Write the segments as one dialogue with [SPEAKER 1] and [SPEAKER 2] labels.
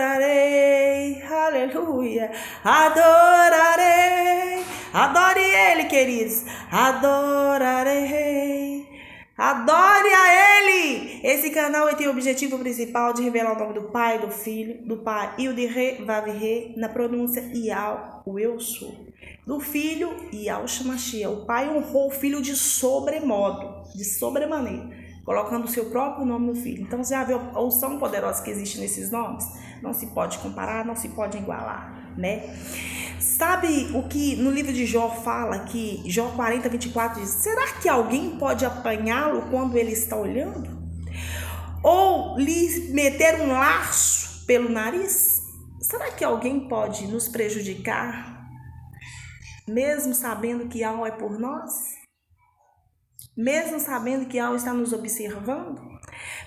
[SPEAKER 1] adorarei, aleluia, adorarei, adore Ele, queridos, adorarei, adore a Ele. Esse canal tem o objetivo principal de revelar o nome do Pai, do Filho, do Pai, e o de Re, Vav, Re, na pronúncia Ial, o Eu Sou, do Filho Ial Shamashia. O Pai honrou o Filho de sobremodo, de sobremaneira, colocando o seu próprio nome no Filho. Então você já viu a unção poderosa que existe nesses nomes? Não se pode comparar, não se pode igualar, né? Sabe o que no livro de Jó fala, que Jó 40, 24 diz: será que alguém pode apanhá-lo quando ele está olhando? Ou lhe meter um laço pelo nariz? Será que alguém pode nos prejudicar, mesmo sabendo que algo é por nós? Mesmo sabendo que algo está nos observando?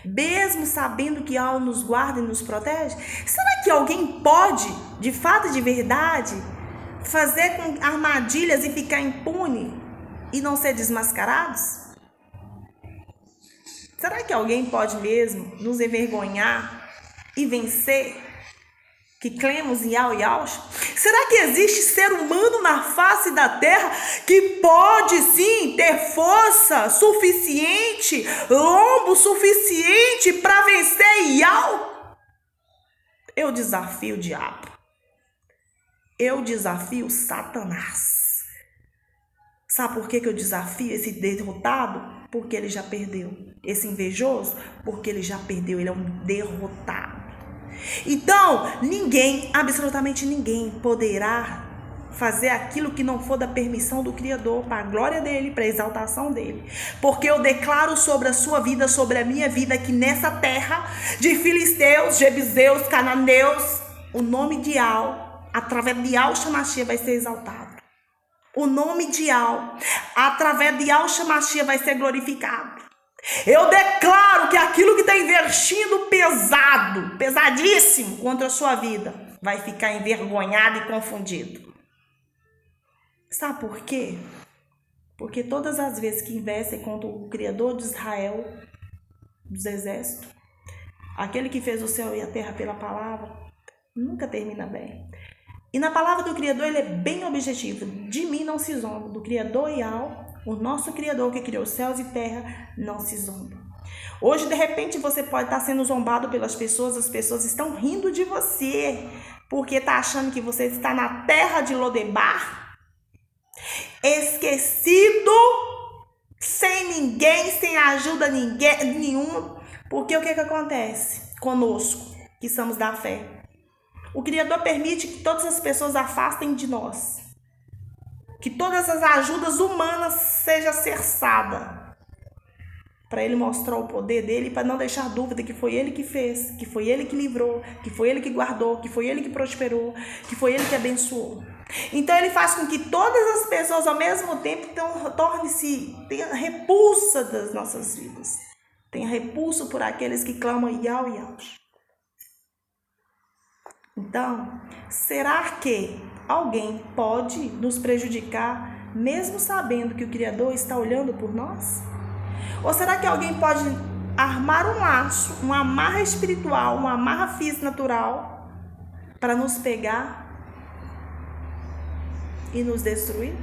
[SPEAKER 1] Mesmo sabendo que algo nos guarda e nos protege? Será que alguém pode, de fato e de verdade, fazer com armadilhas e ficar impune e não ser desmascarados? Será que alguém pode mesmo nos envergonhar e vencer? Que cremos em Yahweh Yahushua? Será que existe ser humano na face da terra que pode sim ter força suficiente, lombo suficiente para vencer Yahweh? Eu desafio o diabo. Eu desafio Satanás. Sabe por que eu desafio esse derrotado? Porque ele já perdeu. Esse invejoso? Porque ele já perdeu. Ele é um derrotado. Então, ninguém, absolutamente ninguém, poderá fazer aquilo que não for da permissão do Criador, para a glória dele, para a exaltação dele. Porque eu declaro sobre a sua vida, sobre a minha vida, que nessa terra de filisteus, jebuseus, cananeus, o nome de Al, através de Al Shamashia, vai ser exaltado. O nome de Al, através de Al Shamashia, vai ser glorificado. Eu declaro que aquilo que está investindo pesado, pesadíssimo contra a sua vida, vai ficar envergonhado e confundido. Sabe por quê? Porque todas as vezes que investem contra o Criador de Israel, dos exércitos, aquele que fez o céu e a terra pela palavra, nunca termina bem. E na palavra do Criador ele é bem objetivo. De mim não se zomba. Do Criador Yahweh, o nosso Criador que criou céus e terra, não se zomba. Hoje, de repente, você pode estar sendo zombado pelas pessoas. As pessoas estão rindo de você, porque está achando que você está na terra de Lodebar, esquecido, sem ninguém, sem ajuda nenhuma. Porque o que acontece conosco, que somos da fé? O Criador permite que todas as pessoas afastem de nós. Que todas as ajudas humanas sejam cessadas. Para Ele mostrar o poder dele, para não deixar dúvida que foi Ele que fez, que foi Ele que livrou, que foi Ele que guardou, que foi Ele que prosperou, que foi Ele que abençoou. Então Ele faz com que todas as pessoas ao mesmo tempo tenha repulsa das nossas vidas. Tenha repulso por aqueles que clamam Yahweh Yahushua. Então, será que alguém pode nos prejudicar, mesmo sabendo que o Criador está olhando por nós? Ou será que alguém pode armar um laço, uma amarra espiritual, uma amarra física natural, para nos pegar e nos destruir?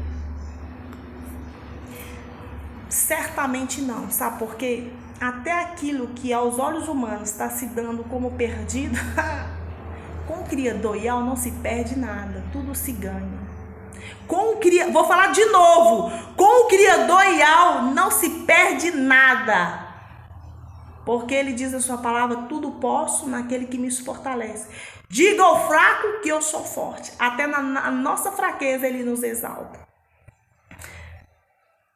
[SPEAKER 1] Certamente não. Sabe por quê? Até aquilo que aos olhos humanos está se dando como perdido... Com o Criador Yahweh não se perde nada, tudo se ganha. Vou falar de novo, com o Criador Yahweh não se perde nada. Porque Ele diz na sua palavra, tudo posso naquele que me fortalece. Diga ao fraco que eu sou forte. Até na nossa fraqueza Ele nos exalta.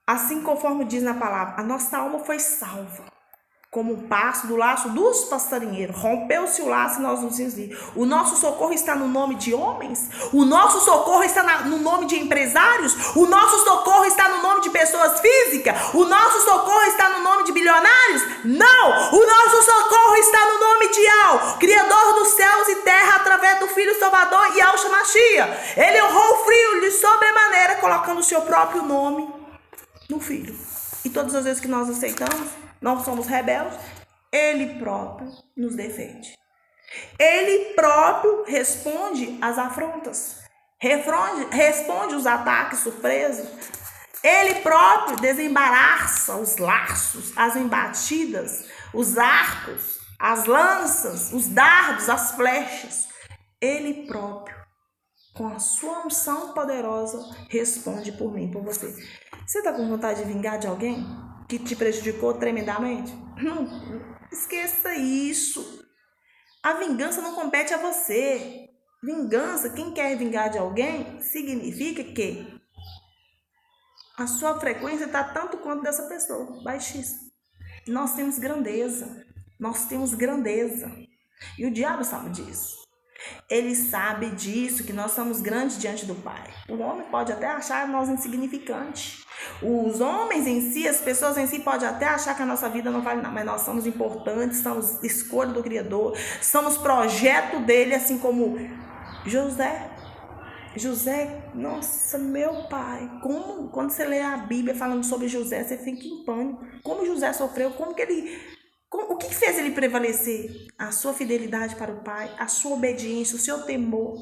[SPEAKER 1] Assim conforme diz na palavra, a nossa alma foi salva. Como um passo do laço dos passarinheiros. Rompeu-se o laço e nós nos desviamos. O nosso socorro está no nome de homens? O nosso socorro está no nome de empresários? O nosso socorro está no nome de pessoas físicas? O nosso socorro está no nome de bilionários? Não! O nosso socorro está no nome de Yahweh, Criador dos céus e terra, através do Filho Salvador Yahweh Shamashia. Ele honrou o Filho de sobremaneira, colocando o seu próprio nome no Filho. E todas as vezes que nós aceitamos, nós somos rebeldes, Ele próprio nos defende. Ele próprio responde às afrontas, responde os ataques surpresos. Ele próprio desembaraça os laços, as embatidas, os arcos, as lanças, os dardos, as flechas. Ele próprio, com a sua unção poderosa, responde por mim, por você. Você está com vontade de vingar de alguém que te prejudicou tremendamente? Não, esqueça isso. A vingança não compete a você. Vingança, quem quer vingar de alguém, significa que a sua frequência está tanto quanto dessa pessoa, baixíssima. Nós temos grandeza. Nós temos grandeza. E o diabo sabe disso. Ele sabe disso, que nós somos grandes diante do Pai. O homem pode até achar nós insignificantes. Os homens em si, as pessoas em si, podem até achar que a nossa vida não vale nada, mas nós somos importantes, somos escolha do Criador, somos projeto dele, assim como José. José, nossa, meu pai, como quando você lê a Bíblia falando sobre José, você fica em pânico. Como José sofreu, o que fez ele prevalecer? A sua fidelidade para o pai, a sua obediência, o seu temor.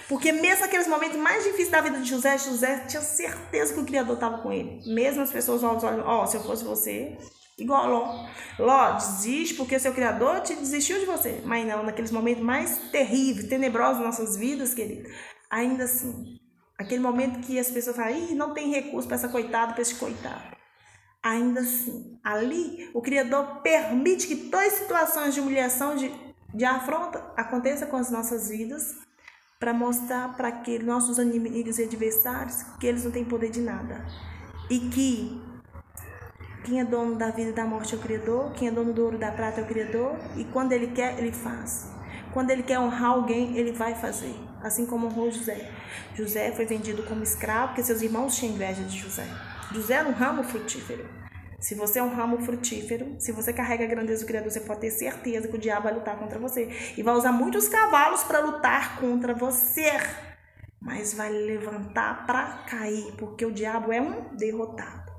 [SPEAKER 1] Porque mesmo naqueles momentos mais difíceis da vida de José, José tinha certeza que o Criador estava com ele. Mesmo as pessoas olham, se eu fosse você, igual Ló, desiste porque seu Criador desistiu de você. Mas não, naqueles momentos mais terríveis, tenebrosos das nossas vidas, querido, ainda assim, aquele momento que as pessoas falam, não tem recurso para essa coitada, para esse coitado. Ainda assim, ali, o Criador permite que todas as situações de humilhação, de afronta, aconteçam com as nossas vidas, para mostrar para aqueles nossos inimigos e adversários que eles não têm poder de nada. E que quem é dono da vida e da morte é o Criador, quem é dono do ouro e da prata é o Criador, e quando ele quer, ele faz. Quando ele quer honrar alguém, ele vai fazer. Assim como honrou José. José foi vendido como escravo, porque seus irmãos tinham inveja de José. José era um ramo frutífero. Se você é um ramo frutífero, se você carrega a grandeza do Criador, você pode ter certeza que o diabo vai lutar contra você. E vai usar muitos cavalos para lutar contra você. Mas vai levantar para cair, porque o diabo é um derrotado.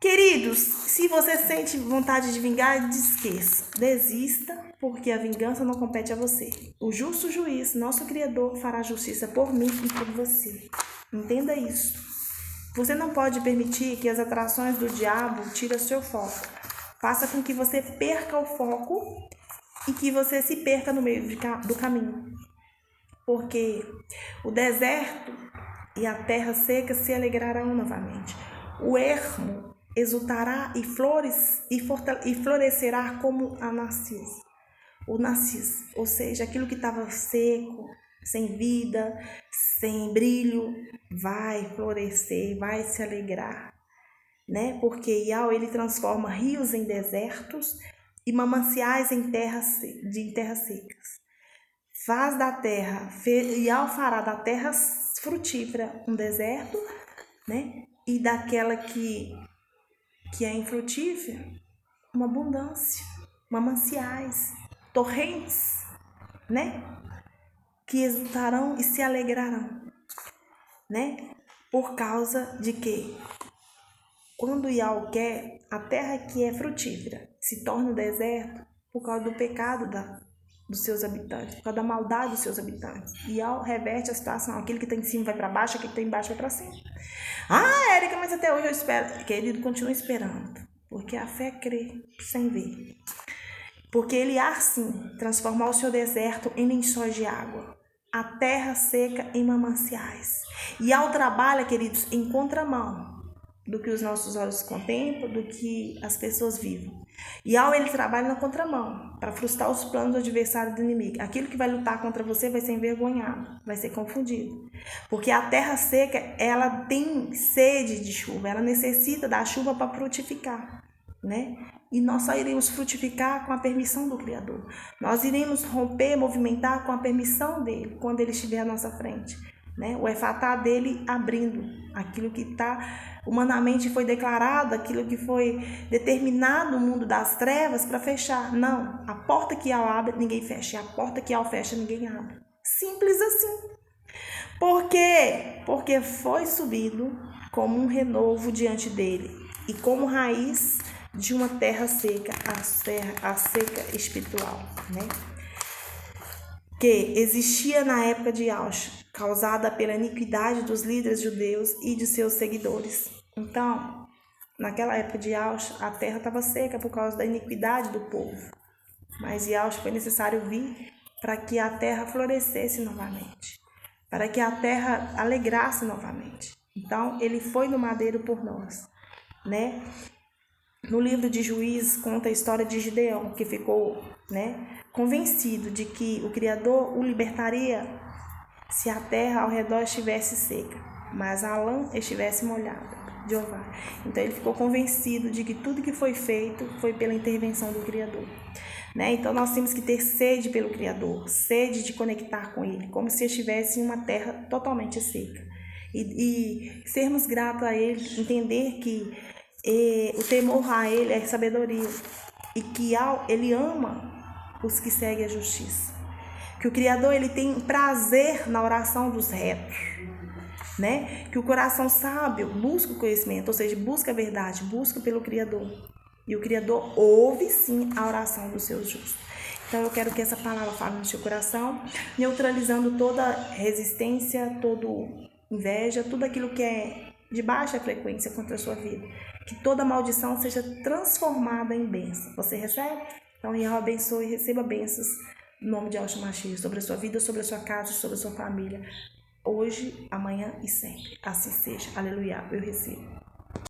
[SPEAKER 1] Queridos, se você sente vontade de vingar, esqueça. Desista, porque a vingança não compete a você. O justo juiz, nosso Criador, fará justiça por mim e por você. Entenda isso. Você não pode permitir que as atrações do diabo tirem o seu foco. Faça com que você perca o foco e que você se perca no meio do caminho. Porque o deserto e a terra seca se alegrarão novamente. O ermo exultará e florescerá como a narciso. O narciso, ou seja, aquilo que estava seco, sem vida, sem brilho, vai florescer, vai se alegrar, né? Porque Iau, ele transforma rios em desertos e mananciais em terras secas. Faz da terra, Iau fará da terra frutífera um deserto, né? E daquela que é infrutífera, uma abundância, mananciais, torrentes, né? Que exultarão e se alegrarão, né? Por causa de que, quando Iau quer, a terra que é frutífera se torna um deserto por causa do pecado dos seus habitantes, por causa da maldade dos seus habitantes. Iau reverte a situação, aquele que está em cima vai para baixo, aquele que está embaixo vai para cima. Érica, mas até hoje eu espero. Querido, continue esperando, porque a fé crê sem ver. Porque ele há sim transformar o seu deserto em lençóis de água, a terra seca em mananciais. E ao trabalho, queridos, em contramão do que os nossos olhos contemplam, do que as pessoas vivem. E ao ele trabalha na contramão, para frustrar os planos do adversário do inimigo. Aquilo que vai lutar contra você vai ser envergonhado, vai ser confundido. Porque a terra seca, ela tem sede de chuva, ela necessita da chuva para frutificar, né? E nós só iremos frutificar com a permissão do Criador. Nós iremos romper, movimentar com a permissão dele, quando ele estiver à nossa frente, né? O efatá dele abrindo aquilo que está humanamente foi declarado, aquilo que foi determinado no mundo das trevas para fechar. Não, a porta que Iau abre, ninguém fecha. E a porta que Iau fecha, ninguém abre. Simples assim. Por quê? Porque foi subido como um renovo diante dele e como raiz de uma terra seca, a seca espiritual, né? que existia na época de Yahshua, causada pela iniquidade dos líderes judeus e de seus seguidores. Então, naquela época de Yahshua, a terra estava seca por causa da iniquidade do povo. Mas Yahshua foi necessário vir para que a terra florescesse novamente, para que a terra alegrasse novamente. Então, ele foi no madeiro por nós, né? No livro de Juízes conta a história de Gideão, que ficou, convencido de que o Criador o libertaria se a terra ao redor estivesse seca, mas a lã estivesse molhada. Jeová. Então ele ficou convencido de que tudo que foi feito foi pela intervenção do Criador. Então nós temos que ter sede pelo Criador, sede de conectar com Ele, como se estivesse em uma terra totalmente seca. E sermos gratos a Ele, entender que o temor a Ele é sabedoria e que Ele ama os que seguem a justiça. Que o Criador ele tem prazer na oração dos retos. Que o coração sábio busca o conhecimento, ou seja, busca a verdade, busca pelo Criador. E o Criador ouve sim a oração dos seus justos. Então eu quero que essa palavra fale no seu coração, neutralizando toda resistência, toda inveja, tudo aquilo que é de baixa frequência contra a sua vida. Que toda maldição seja transformada em bênção. Você recebe? Então Yahweh abençoe e receba bênçãos no nome de Yahshua Mashiach sobre a sua vida, sobre a sua casa, sobre a sua família. Hoje, amanhã e sempre. Assim seja. Aleluia. Eu recebo.